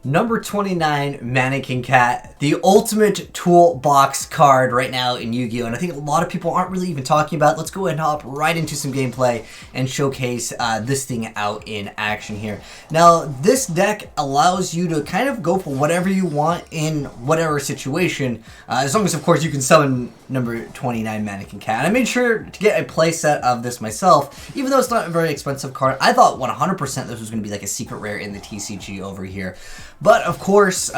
Number 29, Mannequin Cat, the ultimate toolbox card right now in Yu-Gi-Oh! And I think a lot of people aren't really even talking about it. Let's go ahead and hop right into some gameplay and showcase this thing out in action here. Now, this deck allows you to kind of go for whatever you want in whatever situation, as long as, of course, you can summon number 29, Mannequin Cat. And I made sure to get a playset of this myself, even though it's not a very expensive card. I thought 100% this was going to be like a secret rare in the TCG over here. But, of course,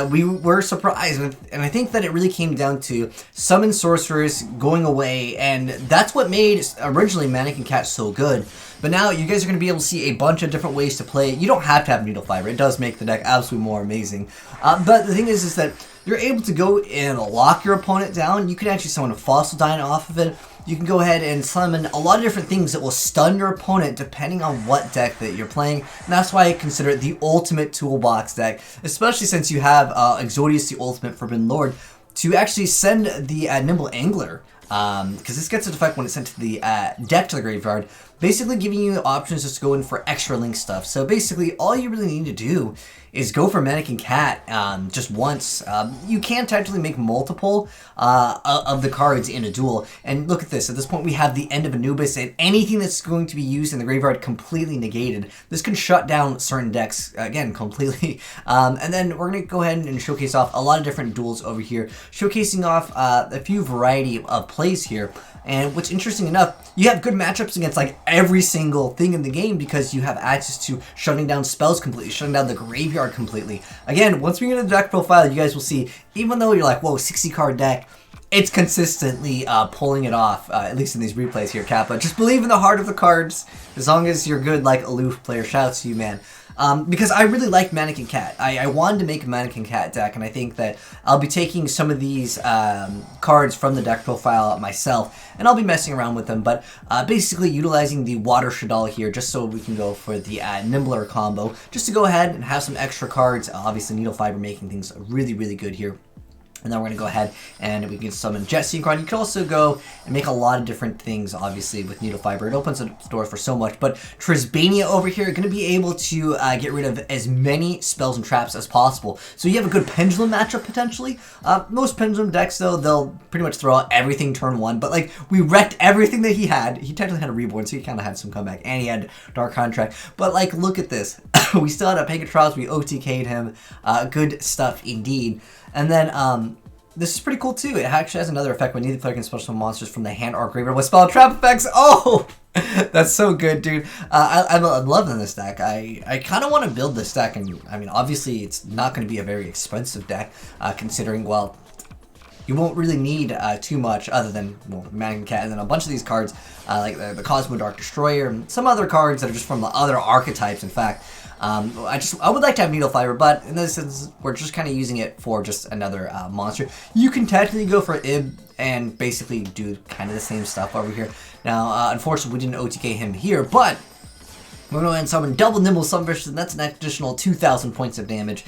we were surprised, and I think that it really came down to summon sorcerers going away, and that's what made originally Mannequin Cat so good. But now you guys are going to be able to see a bunch of different ways to play it. You don't have to have Needle Fiber. It does make the deck absolutely more amazing. But the thing is that you're able to go and lock your opponent down. You can actually summon a Fossil Dyna off of it. You can go ahead and summon a lot of different things that will stun your opponent depending on what deck that you're playing. And that's why I consider it the ultimate toolbox deck, especially since you have Exodius, the ultimate Forbidden Lord, to actually send the Nimble Angler, because this gets into effect when it's sent to the deck to the graveyard, basically giving you options just to go in for extra link stuff. So basically all you really need to do is go for Mannequin Cat just once. You can technically make multiple of the cards in a duel. And look at this. At this point, we have the end of Anubis, and anything that's going to be used in the graveyard completely negated. This can shut down certain decks, again, completely. And then we're going to go ahead and showcase off a lot of different duels over here, showcasing off a few variety of plays here. And what's interesting enough, you have good matchups against like every single thing in the game because you have access to shutting down spells completely, shutting down the graveyard completely. Again, once we get into the deck profile, you guys will see, even though you're like, whoa, 60 card deck, it's consistently pulling it off, at least in these replays here, Kappa. Just believe in the heart of the cards, as long as you're good like Aloof player. Shouts to you, man. Because I really like Mannequin Cat. I wanted to make a Mannequin Cat deck, and I think that I'll be taking some of these cards from the deck profile myself, and I'll be messing around with them, but basically utilizing the Water Shadal here just so we can go for the Nimbler combo, just to go ahead and have some extra cards. Obviously, Needle Fiber making things really, really good here. And then we're going to go ahead and we can summon Jet Synchron. You can also go and make a lot of different things, obviously, with Needle Fiber. It opens the door for so much. But Trisbania over here are going to be able to get rid of as many spells and traps as possible. So you have a good Pendulum matchup, potentially. Most Pendulum decks, though, they'll pretty much throw out everything turn one. But, like, we wrecked everything that he had. He technically had a Reborn, so he kind of had some comeback. And he had Dark Contract. But, like, look at this. We still had a Pegatross. We OTK'd him. Good stuff, indeed. And then, this is pretty cool too. It actually has another effect when neither player can special summon monsters from the hand or graveyard with spell trap effects. Oh, that's so good, dude. I'm loving this deck. I kind of want to build this deck, and I mean, obviously, it's not going to be a very expensive deck, considering, well, you won't really need too much other than, well, Mannequin Cat, and then a bunch of these cards, like the Cosmo Dark Destroyer, and some other cards that are just from the other archetypes, in fact. I would like to have Needle Fiber, but in this instance, we're just kind of using it for just another monster. You can technically go for Ib and basically do kind of the same stuff over here. Now, unfortunately, we didn't OTK him here, but we're going to go ahead and summon double Nimble Sunburst, and that's an additional 2,000 points of damage.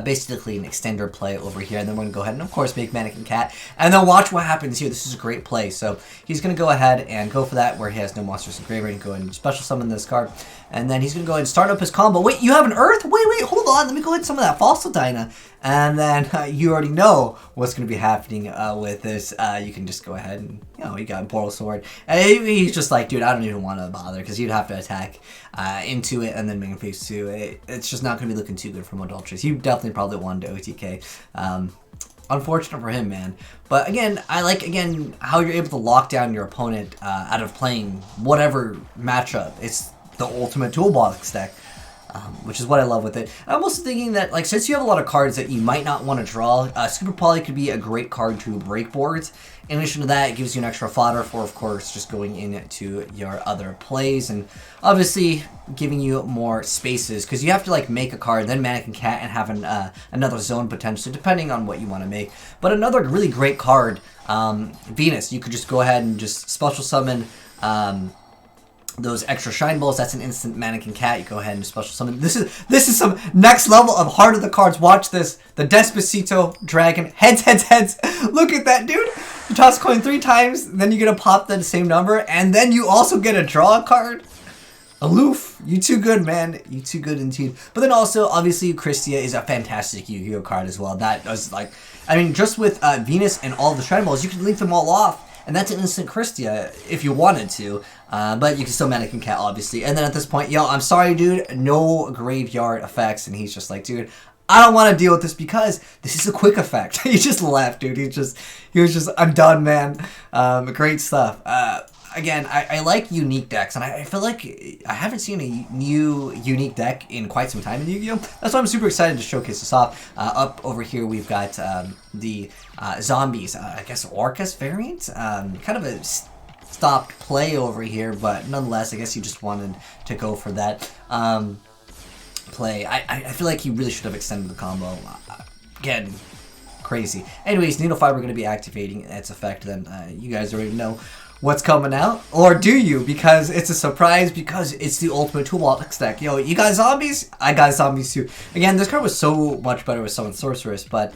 Basically an extender play over here. And then we're going to go ahead and, of course, make Mannequin Cat. And then watch what happens here. This is a great play. So he's going to go ahead and go for that where he has no monsters in graveyard and go ahead and special summon this card. And then he's going to go ahead and start up his combo. Wait, you have an Earth? Wait, hold on. Let me go ahead and summon that Fossil Dyna. And then you already know what's going to be happening with this. You can just go ahead and, you know, you got Portal Sword. And he's just like, dude, I don't even want to bother because you'd have to attack into it and then make him phase 2. It's just not going to be looking too good from Adulteress. You definitely probably wanted to OTK. Unfortunate for him, man. But again, I like, again, how you're able to lock down your opponent out of playing whatever matchup. It's the ultimate toolbox deck. Which is what I love with it. I'm also thinking that, like, since you have a lot of cards that you might not want to draw, Super Poly could be a great card to break boards. In addition to that, it gives you an extra fodder for, of course, just going into your other plays, and obviously giving you more spaces, because you have to, like, make a card, then Mannequin Cat, and have another zone potentially, depending on what you want to make. But another really great card, Venus, you could just go ahead and just special summon those extra shine balls. That's an instant Mannequin Cat. You go ahead and special summon. This is some next level of heart of the cards. Watch this. The Despacito Dragon. Heads. Look at that, dude. You toss a coin 3 times, then you get a pop the same number, and then you also get a draw card. Aloof, you too good, man. You too good indeed. But then also, obviously, Christia is a fantastic Yu-Gi-Oh card as well. That does, like, I mean, just with Venus and all the Shine Balls, you can link them all off, and that's an instant Christia if you wanted to. But you can still Mannequin Cat, obviously. And then at this point, yo, I'm sorry, dude, no graveyard effects. And he's just like, dude, I don't want to deal with this because this is a quick effect. He just left, dude. He was just, I'm done, man. Great stuff. Again, I like unique decks, and I feel like I haven't seen a new unique deck in quite some time in Yu-Gi-Oh! That's why I'm super excited to showcase this off. Up over here, we've got the zombies, I guess Orcus variant. Kind of a stopped play over here, but nonetheless, I guess he just wanted to go for that play. I feel like he really should have extended the combo. Again, crazy. Anyways, Needle Fiber going to be activating its effect, then you guys already know what's coming out, or do you? Because it's a surprise, because it's the ultimate ToolBox deck. Yo, you got zombies? I got zombies too. Again, this card was so much better with Summon Sorceress, but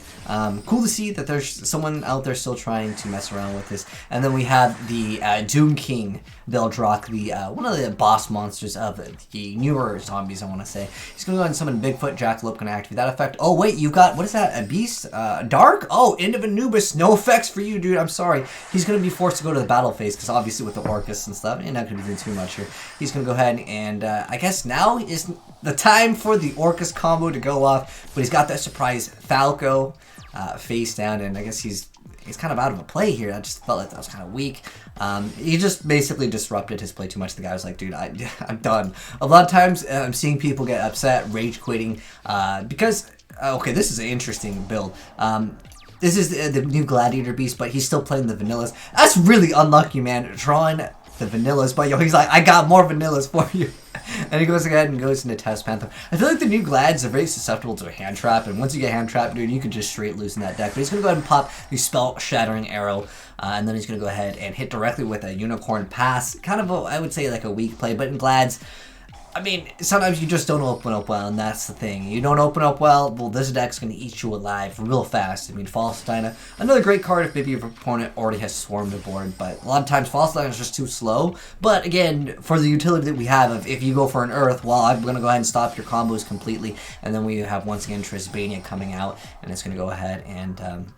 cool to see that there's someone out there still trying to mess around with this. And then we have the Doom King Beldrock, the one of the boss monsters of the newer zombies, I want to say. He's going to go ahead and summon Bigfoot. Jackalope going to activate that effect. Oh, wait, you've got, what is that, a beast? Dark? Oh, End of Anubis. No effects for you, dude. I'm sorry. He's going to be forced to go to the battle phase, because obviously with the Orcus and stuff, you're not going to be doing too much here. He's going to go ahead and I guess now is the time for the Orcus combo to go off, but he's got that surprise Falco face down, and I guess he's kind of out of a play here. I just felt like that was kind of weak. He just basically disrupted his play too much. The guy was like, dude, I'm done. A lot of times I'm seeing people get upset, rage quitting, because, okay, this is an interesting build. This is the new Gladiator Beast, but he's still playing the vanillas. That's really unlucky, man, drawing the vanillas. But yo, he's like, I got more vanillas for you. And he goes ahead and goes into Test Panther. I feel like the new Glads are very susceptible to a hand trap, and once you get hand trapped, dude, you can just straight lose in that deck. But he's going to go ahead and pop the Spell Shattering Arrow, and then he's going to go ahead and hit directly with a Unicorn Pass. Kind of, I would say, like a weak play, but in Glads, I mean, sometimes you just don't open up well, and that's the thing. You don't open up well, this deck's going to eat you alive real fast. I mean, False Dyna, another great card if maybe your opponent already has swarmed the board, but a lot of times False Dyna is just too slow. But again, for the utility that we have of if you go for an Earth, well, I'm going to go ahead and stop your combos completely, and then we have once again Trisbania coming out, and it's going to go ahead and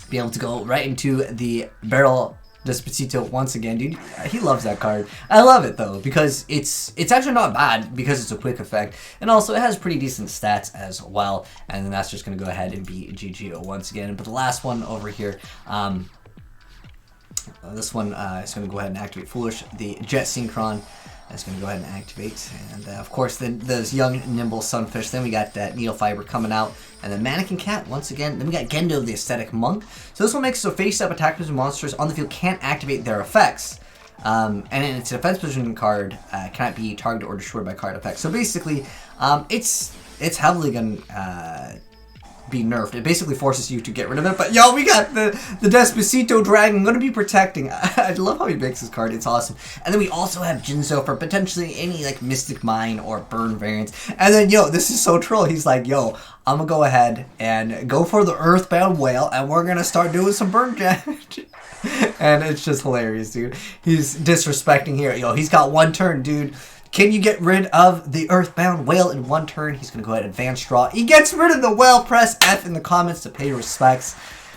be able to go right into the barrel Despacito once again, dude. He loves that card. I love it though, because it's actually not bad because it's a quick effect, and also it has pretty decent stats as well. And then that's just gonna go ahead and be Yugioh once again. But the last one over here, this one is gonna go ahead and activate Foolish, the Jet Synchron. That's going to go ahead and activate. And of course, then those young, nimble sunfish. Then we got that Needle Fiber coming out. And then Mannequin Cat once again. Then we got Gendo, the Aesthetic Monk. So this one makes so face-up attackers and monsters on the field can't activate their effects. And it's a defense position card, cannot be targeted or destroyed by card effects. So basically, it's heavily going to be nerfed. It basically forces you to get rid of it. But yo, we got the Despacito Dragon going to be protecting. I love how he makes this card. It's awesome. And then we also have Jinzo for potentially any like Mystic Mine or Burn variants. And then yo, this is so troll. He's like, yo, I'm gonna go ahead and go for the Earthbound Whale, and we're gonna start doing some burn damage. And it's just hilarious, dude. He's disrespecting here. Yo, he's got one turn, dude. Can you get rid of the Earthbound Whale in one turn? He's going to go ahead and Advance Draw. He gets rid of the whale. Press F in the comments to pay respects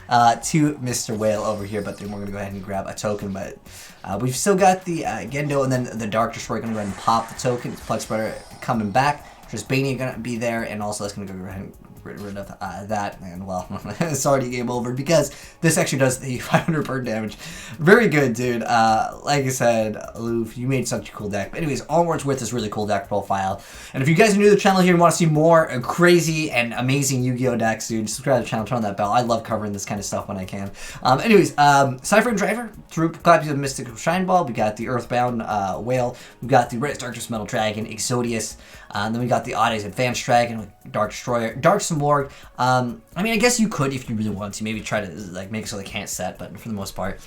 to Mr. Whale over here. But then we're going to go ahead and grab a token. But we've still got the Gendo and then the Dark Destroyer going to go ahead and pop the token. Plug Spreader coming back. Trisbania going to be there. And also that's going to go ahead and get rid of that, and well, it's already game over because this actually does the 500 burn damage. Very good, dude. Like I said, Aloof, you made such a cool deck. But anyways, onwards with this really cool deck profile. And if you guys are new to the channel here and want to see more crazy and amazing Yu-Gi-Oh decks, dude, subscribe to the channel, turn on that bell. I love covering this kind of stuff when I can. Anyways, Cypher and Driver, through copies of Mystical Shine Ball. We got the Earthbound Whale. We got the Red Darkness Metal Dragon, Exodius. And then we got the Oddities Advanced Dragon with Dark Destroyer, Dark Simorg. I mean, I guess you could, if you really want to, maybe try to like make it so they can't set, but for the most part,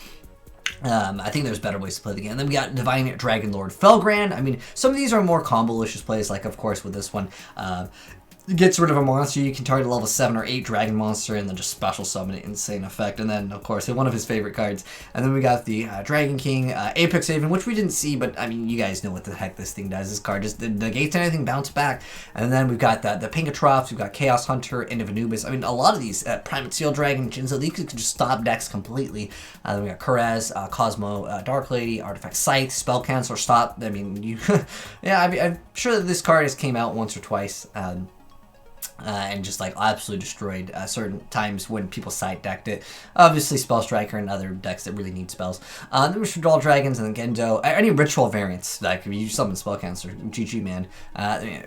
I think there's better ways to play the game. And then we got Divine Dragon Lord Felgrand. I mean, some of these are more combo-licious plays, like, of course, with this one. gets rid of a monster, you can target a level 7 or 8 dragon monster and then just special summon it, insane effect. And then, of course, one of his favorite cards. And then we got the Dragon King, Apex Haven, which we didn't see, but I mean, you guys know what the heck this thing does. This card just negates anything, bounce back. And then we've got the Pinkatrops, we've got Chaos Hunter, End of Anubis. I mean, a lot of these, Primate Seal Dragon, Jinzo, these could just stop decks completely. Then we got Kurez, Cosmo, Dark Lady, Artifact Scythe, Spell Cancel, Stop. I mean, you, yeah, I'm sure that this card has came out once or twice. And just like absolutely destroyed certain times when people side decked it. Obviously, Spell Striker and other decks that really need spells. Then we Shaddoll Dragons and then Gendo. Any ritual variants, like if you summon Spell Cancel, GG man.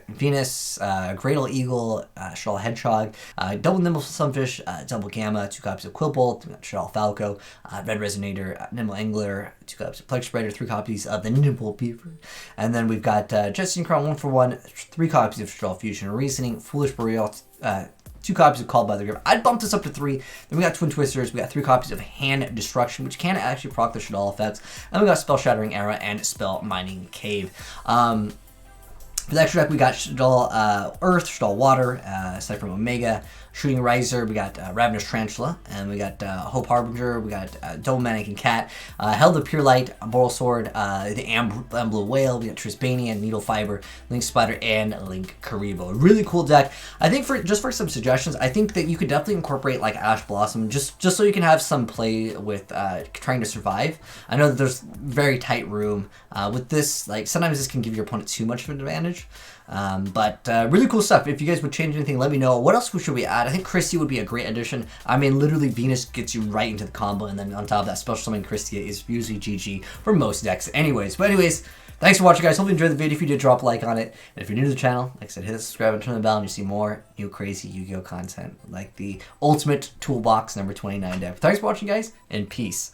Venus, Greatal Eagle, Shaddoll Hedgehog, double Nimble Sunfish, double Gamma, 2 copies of Quillbolt, Shaddoll Falco, Red Resonator, Nimble Angler, 2 copies of Plague Spreader, 3 copies of the Nimble Beaver, and then we've got Jet Crown 1 for 1, 3 copies of Shaddoll Fusion and Reasoning, Foolish Boreal, 2 copies of Called by the River. I'd bump this up to 3. Then we got Twin Twisters. We got 3 copies of Hand Destruction, which can actually proc the Shaddoll effects. And we got Spell Shattering Era and Spell Mining Cave. For the extra deck, we got Shaddoll Earth, Shaddoll Water, aside from Omega, Shooting Riser, we got Ravenous Tarantula, and we got Hope Harbinger, we got Double Mannequin Cat, Held of Pure Light, Boral Sword, the Blue Whale, we got Trisbania, Needle Fiber, Link Spider, and Link Karibo. Really cool deck. I think for some suggestions, I think that you could definitely incorporate like Ash Blossom, just so you can have some play with trying to survive. I know that there's very tight room. With this, like sometimes this can give your opponent too much of an advantage. But really cool stuff. If you guys would change anything, let me know. What else should we add? I think Christie would be a great addition. I mean, literally Venus gets you right into the combo, and then on top of that, special summon Christie is usually GG for most decks anyways. But anyways, thanks for watching, guys. Hope you enjoyed the video. If you did, drop a like on it. And if you're new to the channel, like I said, hit the subscribe and turn the bell, and you see more new crazy Yu-Gi-Oh content like the Ultimate Toolbox number 29 deck. Thanks for watching, guys, and peace.